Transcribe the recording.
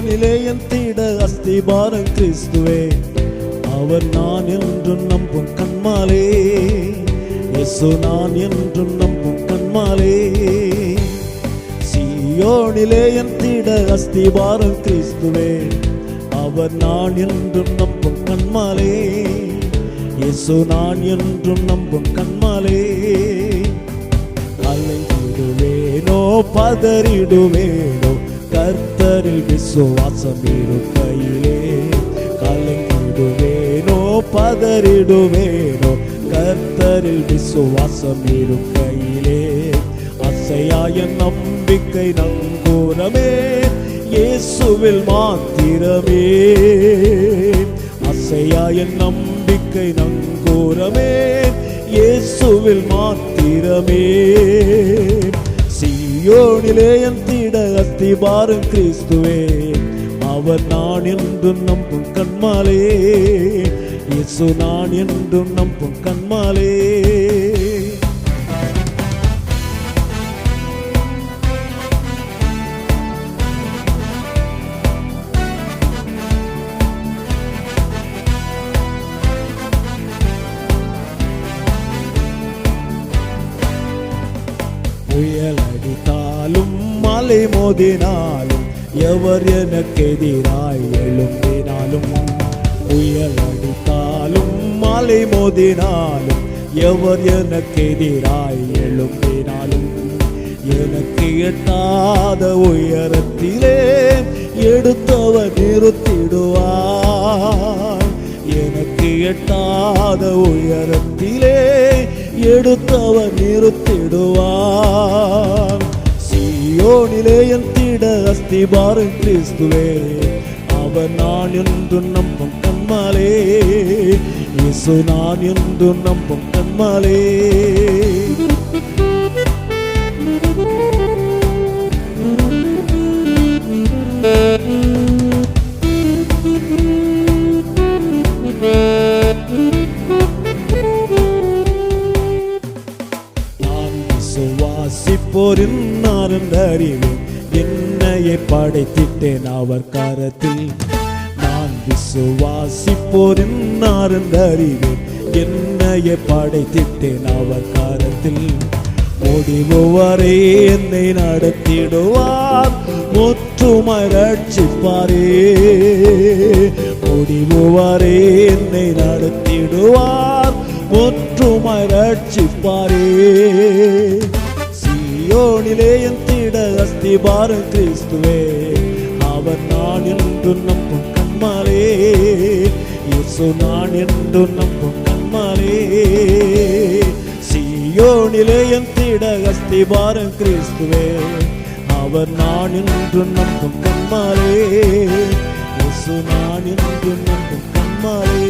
சீயோனிலே என் திட அஸ்திபாரம் கிறிஸ்துவே, அவர் நான் என்றும் நம்பும் கண்மாலே. இயேசு நான் என்றும் நம்பும் கண்மாலே. சீயோனிலே என் திட அஸ்திபாரம் கிறிஸ்துவே, அவர் நான் என்றும் நம்பும் கண்மாலே. இயேசு நான் என்றும் நம்பும் கண்மாலே. அலைந்திடுவேனோ பதறிடுவேனோ, கர்த்தரில் விசுவாசம் இருக்கையிலே. கலங்கிடுவேனோ பதறிடுவேனோ, கர்த்தரில் விசுவாசம் இருக்கையிலே. அசையாய நம்பிக்கை நங்கூரமே, இயேசுவில் மாத்திரமே. அசையாய நம்பிக்கை நங்கூரமே, இயேசுவில் மாத்திரமே. சீயோனிலே என் திட அஸ்திபாரம் கிறிஸ்துவே, அவர் நான் என்றும் நம்பும் கண்மாலே. இயேசு நான் என்றும் நம்பும் கண்மாலே. புயல் அடித்தாலும் மலை மோதினாலும், எவர் எனக்கு எதிராய் எழும்பினாலும். புயல் அடித்தாலும் மலை மோதினாலும், எவர் எனக்கு எதிராய் எழும்பினாலும். எனக்கு எட்டாத உயரத்திலே எடுத்தவர் நிறுத்திடுவார். எனக்கு எட்டாத உயரத்திலே எடுத்தவர் நிறுத்திடுவார். சீயோனிலே என் திட அஸ்திபாரம் கிறிஸ்துவே, அவர் நான் என்றும் நம்பும் கண்மாலே. இயேசு நான் என்றும் நம்பும் கண்மாலே. விசுவாசிப்போரின் நான் அறிவேன், என்னையை படைத்திட்டேன் அவர் கரத்தில். நான் விசுவாசிப்போரின் நான் அறிவேன், என்னையை படைத்திட்டேன் அவர் கரத்தில். முடிவு வரை என்னை நடத்திடுவார், முற்றுமாய் ரட்சிப்பாரே. முடிவு வரை என்னை நடத்திடுவார், முற்றுமாய் ரட்சிப்பாரே. சீயோனிலே என் திட அஸ்திபாரம் கிறிஸ்துவே, அவர் நான் என்றும் நம்பும் கண்மாலே. இயேசு நான் என்றும் நம்பும் கண்மாலே. சீயோனிலே என் திட அஸ்திபாரம் கிறிஸ்துவே, அவர் நான் என்றும் நம்பும் கண்மாலே. இயேசு நான் என்றும் நம்பும் கண்மாலே.